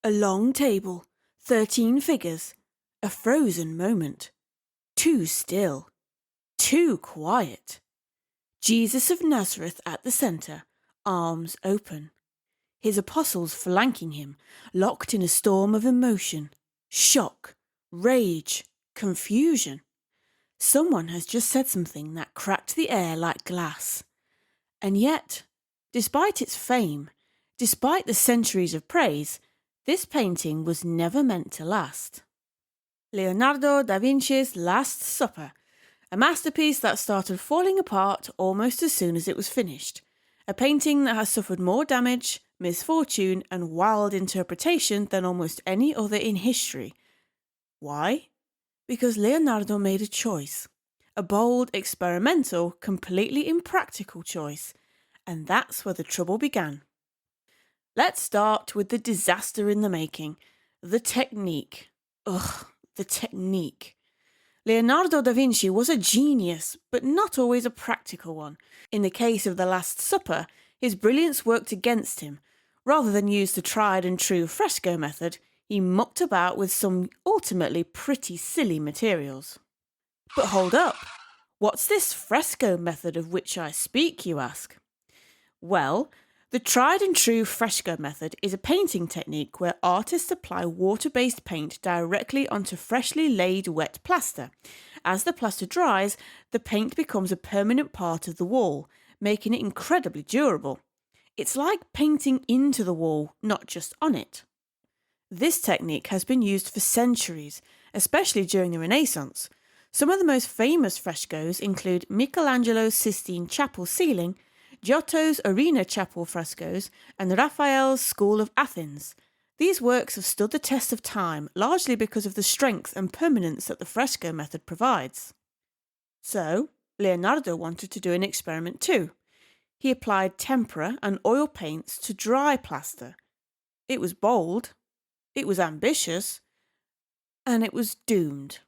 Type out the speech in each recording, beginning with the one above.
A long table, 13 figures, a frozen moment. Too still, too quiet. Jesus of Nazareth at the centre, arms open. His apostles flanking him, locked in a storm of emotion, shock, rage, confusion. Someone has just said something that cracked the air like glass. And yet, despite its fame, despite the centuries of praise, this painting was never meant to last. Leonardo da Vinci's Last Supper, a masterpiece that started falling apart almost as soon as it was finished, a painting that has suffered more damage, misfortune and wild interpretation than almost any other in history. Why? Because Leonardo made a choice, a bold, experimental, completely impractical choice, and that's where the trouble began. Let's start with the disaster in the making, the technique. The technique. Leonardo da Vinci was a genius, but not always a practical one. In the case of the Last Supper, his brilliance worked against him. Rather than use the tried and true fresco method, he mucked about with some ultimately pretty silly materials. But hold up, what's this fresco method of which I speak, you ask? Well, the tried and true fresco method is a painting technique where artists apply water-based paint directly onto freshly laid wet plaster. As the plaster dries, the paint becomes a permanent part of the wall, making it incredibly durable. It's like painting into the wall, not just on it. This technique has been used for centuries, especially during the Renaissance. Some of the most famous frescoes include Michelangelo's Sistine Chapel ceiling, Giotto's Arena Chapel frescoes, and Raphael's School of Athens. These works have stood the test of time, largely because of the strength and permanence that the fresco method provides. So, Leonardo wanted to do an experiment too. He applied tempera and oil paints to dry plaster. It was bold, it was ambitious, and it was doomed.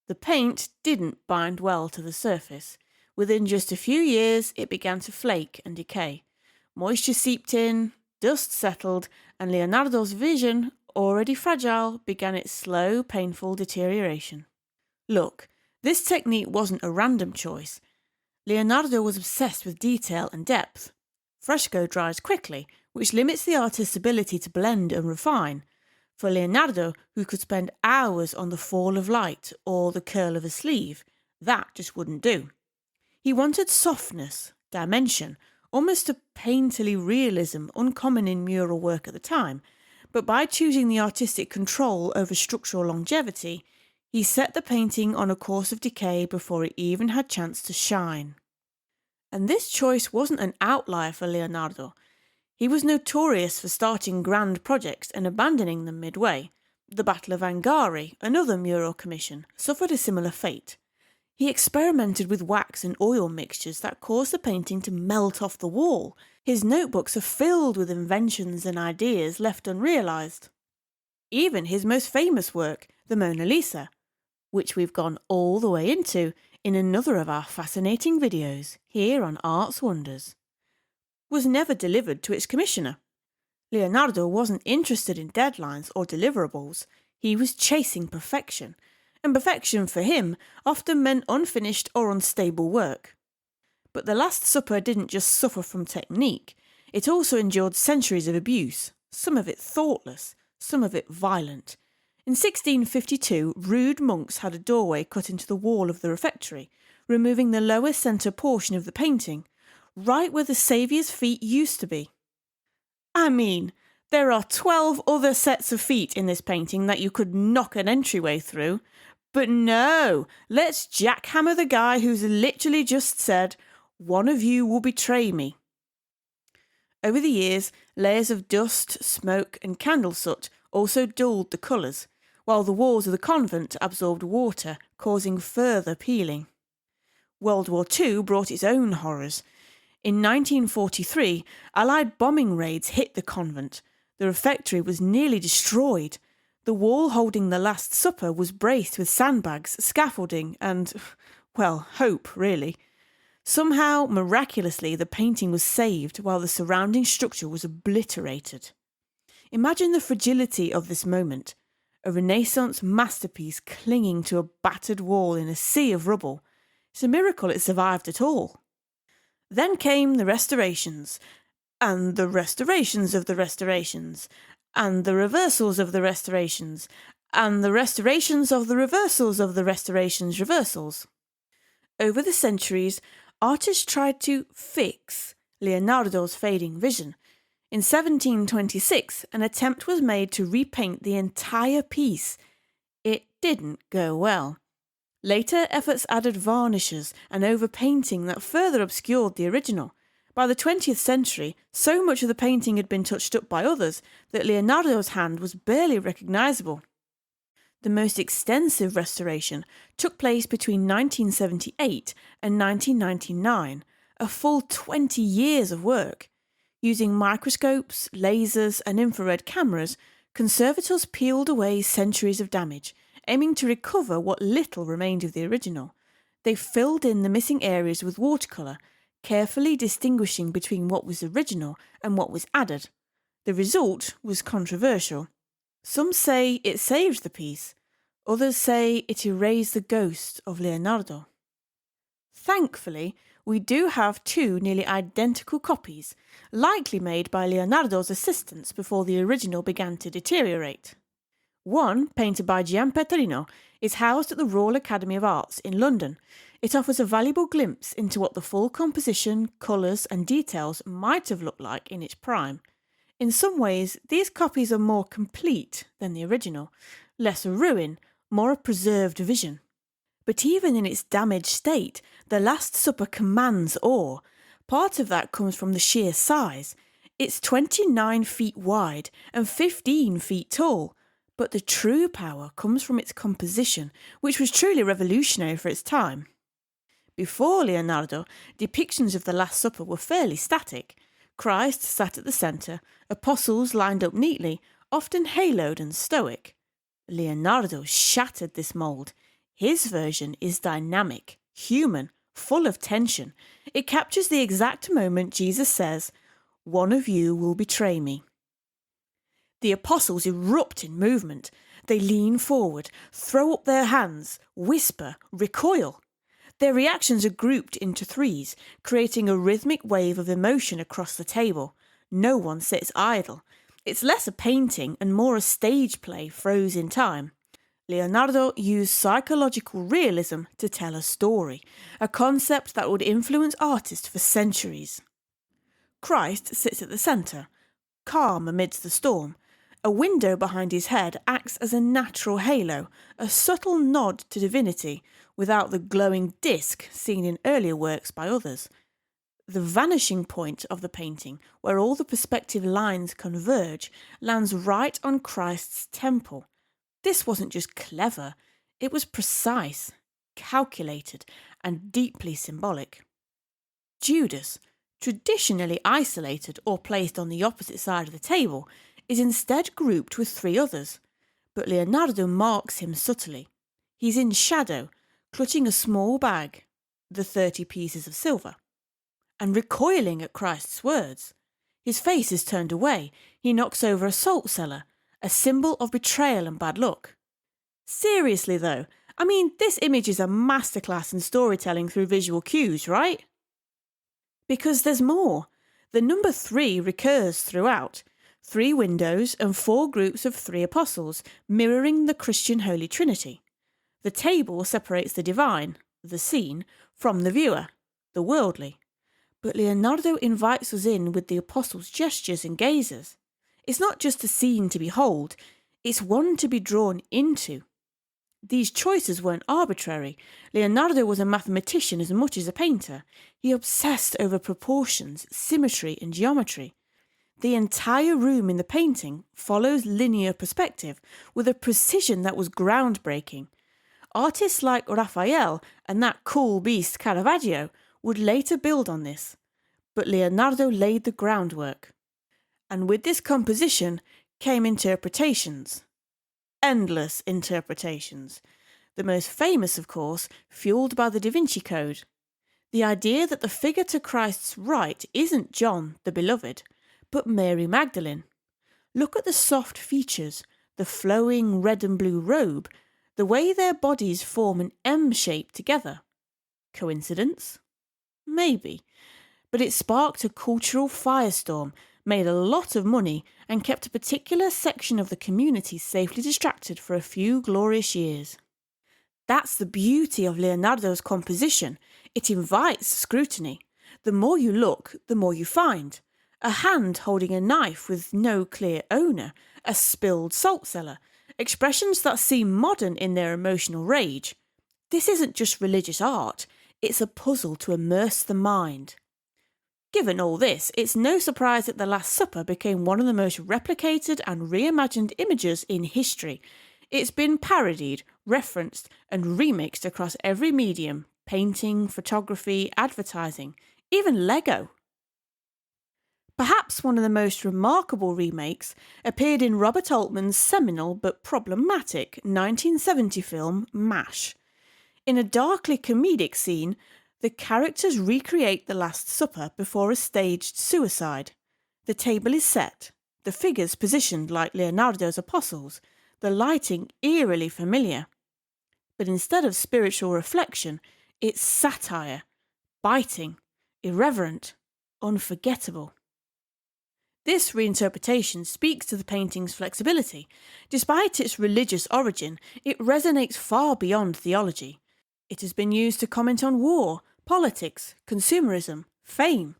The paint didn't bind well to the surface. Within just a few years, it began to flake and decay. Moisture seeped in, dust settled, and Leonardo's vision, already fragile, began its slow, painful deterioration. Look, this technique wasn't a random choice. Leonardo was obsessed with detail and depth. Fresco dries quickly, which limits the artist's ability to blend and refine. For Leonardo, who could spend hours on the fall of light or the curl of a sleeve, that just wouldn't do. He wanted softness, dimension, almost a painterly realism uncommon in mural work at the time, but by choosing the artistic control over structural longevity, he set the painting on a course of decay before it even had chance to shine. And this choice wasn't an outlier for Leonardo. He was notorious for starting grand projects and abandoning them midway. The Battle of Angari, another mural commission, suffered a similar fate. He experimented with wax and oil mixtures that caused the painting to melt off the wall. His notebooks are filled with inventions and ideas left unrealised. Even his most famous work, the Mona Lisa, which we've gone all the way into in another of our fascinating videos here on Arts Wonders, was never delivered to its commissioner. Leonardo wasn't interested in deadlines or deliverables. He was chasing perfection, and perfection for him often meant unfinished or unstable work. But the Last Supper didn't just suffer from technique, it also endured centuries of abuse, some of it thoughtless, some of it violent. In 1652, rude monks had a doorway cut into the wall of the refectory, removing the lower centre portion of the painting, right where the Saviour's feet used to be. I mean, there are 12 other sets of feet in this painting that you could knock an entryway through. But no, let's jackhammer the guy who's literally just said, "One of you will betray me." Over the years, layers of dust, smoke and candle soot also dulled the colours, while the walls of the convent absorbed water, causing further peeling. World War II brought its own horrors. In 1943, Allied bombing raids hit the convent. The refectory was nearly destroyed. The wall holding the Last Supper was braced with sandbags, scaffolding and, well, hope, really. Somehow, miraculously, the painting was saved while the surrounding structure was obliterated. Imagine the fragility of this moment. A Renaissance masterpiece clinging to a battered wall in a sea of rubble. It's a miracle it survived at all. Then came the restorations, and the restorations of the restorations, and the reversals of the restorations, and the restorations of the reversals of the restorations' reversals. Over the centuries, artists tried to fix Leonardo's fading vision. In 1726, an attempt was made to repaint the entire piece. It didn't go well. Later efforts added varnishes and overpainting that further obscured the original. By the 20th century, so much of the painting had been touched up by others that Leonardo's hand was barely recognisable. The most extensive restoration took place between 1978 and 1999, a full 20 years of work. Using microscopes, lasers, and infrared cameras, conservators peeled away centuries of damage, aiming to recover what little remained of the original. They filled in the missing areas with watercolour, carefully distinguishing between what was original and what was added. The result was controversial. Some say it saved the piece, others say it erased the ghost of Leonardo. Thankfully, we do have two nearly identical copies, likely made by Leonardo's assistants before the original began to deteriorate. One, painted by Gianpetrino, is housed at the Royal Academy of Arts in London. It offers a valuable glimpse into what the full composition, colours and details might have looked like in its prime. In some ways, these copies are more complete than the original, less a ruin, more a preserved vision. But even in its damaged state, The Last Supper commands awe. Part of that comes from the sheer size. It's 29 feet wide and 15 feet tall, but the true power comes from its composition, which was truly revolutionary for its time. Before Leonardo, depictions of the Last Supper were fairly static. Christ sat at the centre, apostles lined up neatly, often haloed and stoic. Leonardo shattered this mould. His version is dynamic, human, full of tension. It captures the exact moment Jesus says, "One of you will betray me." The apostles erupt in movement. They lean forward, throw up their hands, whisper, recoil. Their reactions are grouped into threes, creating a rhythmic wave of emotion across the table. No one sits idle. It's less a painting and more a stage play froze in time. Leonardo used psychological realism to tell a story, a concept that would influence artists for centuries. Christ sits at the centre, calm amidst the storm. A window behind his head acts as a natural halo, a subtle nod to divinity, without the glowing disc seen in earlier works by others. The vanishing point of the painting, where all the perspective lines converge, lands right on Christ's temple. This wasn't just clever, it was precise, calculated, and deeply symbolic. Judas, traditionally isolated or placed on the opposite side of the table, is instead grouped with three others, but Leonardo marks him subtly. He's in shadow, clutching a small bag, the 30 pieces of silver, and recoiling at Christ's words. His face is turned away. He knocks over a salt cellar, a symbol of betrayal and bad luck. Seriously though, this image is a masterclass in storytelling through visual cues, right? Because there's more. The number 3 recurs throughout. 3 windows and 4 groups of 3 apostles, mirroring the Christian Holy Trinity. The table separates the divine, the seen, from the viewer, the worldly. But Leonardo invites us in with the apostles' gestures and gazes. It's not just a scene to behold, it's one to be drawn into. These choices weren't arbitrary. Leonardo was a mathematician as much as a painter. He obsessed over proportions, symmetry, and geometry. The entire room in the painting follows linear perspective with a precision that was groundbreaking. Artists like Raphael and that cool beast Caravaggio would later build on this, but Leonardo laid the groundwork. And with this composition came interpretations. Endless interpretations. The most famous, of course, fueled by the Da Vinci Code. The idea that the figure to Christ's right isn't John, the Beloved, but Mary Magdalene. Look at the soft features, the flowing red and blue robe, the way their bodies form an M shape together. Coincidence? Maybe. But it sparked a cultural firestorm, made a lot of money, and kept a particular section of the community safely distracted for a few glorious years. That's the beauty of Leonardo's composition. It invites scrutiny. The more you look, the more you find. A hand holding a knife with no clear owner, a spilled salt cellar, expressions that seem modern in their emotional rage. This isn't just religious art, it's a puzzle to immerse the mind. Given all this, it's no surprise that The Last Supper became one of the most replicated and reimagined images in history. It's been parodied, referenced, and remixed across every medium: painting, photography, advertising, even Lego. Perhaps one of the most remarkable remakes appeared in Robert Altman's seminal but problematic 1970 film MASH. In a darkly comedic scene, the characters recreate the Last Supper before a staged suicide. The table is set, the figures positioned like Leonardo's apostles, the lighting eerily familiar. But instead of spiritual reflection, it's satire, biting, irreverent, unforgettable. This reinterpretation speaks to the painting's flexibility. Despite its religious origin, it resonates far beyond theology. It has been used to comment on war, politics, consumerism, fame.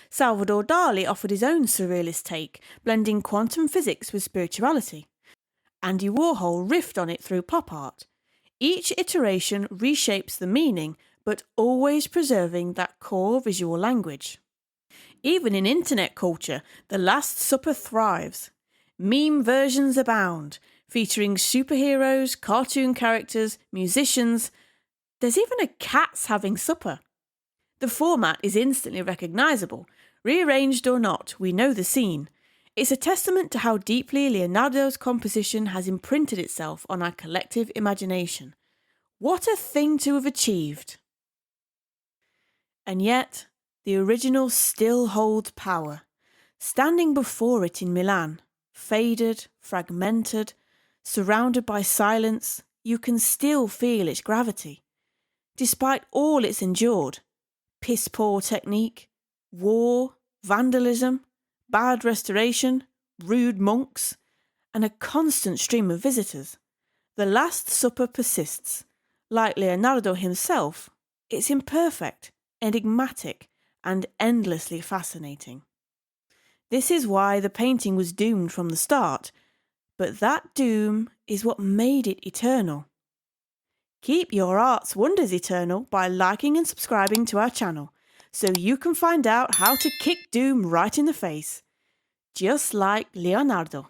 Salvador Dali offered his own surrealist take, blending quantum physics with spirituality. Andy Warhol riffed on it through pop art. Each iteration reshapes the meaning, but always preserving that core visual language. Even in internet culture, The Last Supper thrives. Meme versions abound, featuring superheroes, cartoon characters, musicians. There's even a Cats Having Supper. The format is instantly recognisable. Rearranged or not, we know the scene. It's a testament to how deeply Leonardo's composition has imprinted itself on our collective imagination. What a thing to have achieved! And yet, the original still holds power. Standing before it in Milan, faded, fragmented, surrounded by silence, you can still feel its gravity. Despite all it's endured, piss-poor technique, war, vandalism, bad restoration, rude monks, and a constant stream of visitors, The Last Supper persists. Like Leonardo himself, it's imperfect, enigmatic, and endlessly fascinating. This is why the painting was doomed from the start, but that doom is what made it eternal. Keep your art's wonders eternal by liking and subscribing to our channel, so you can find out how to kick doom right in the face, just like Leonardo.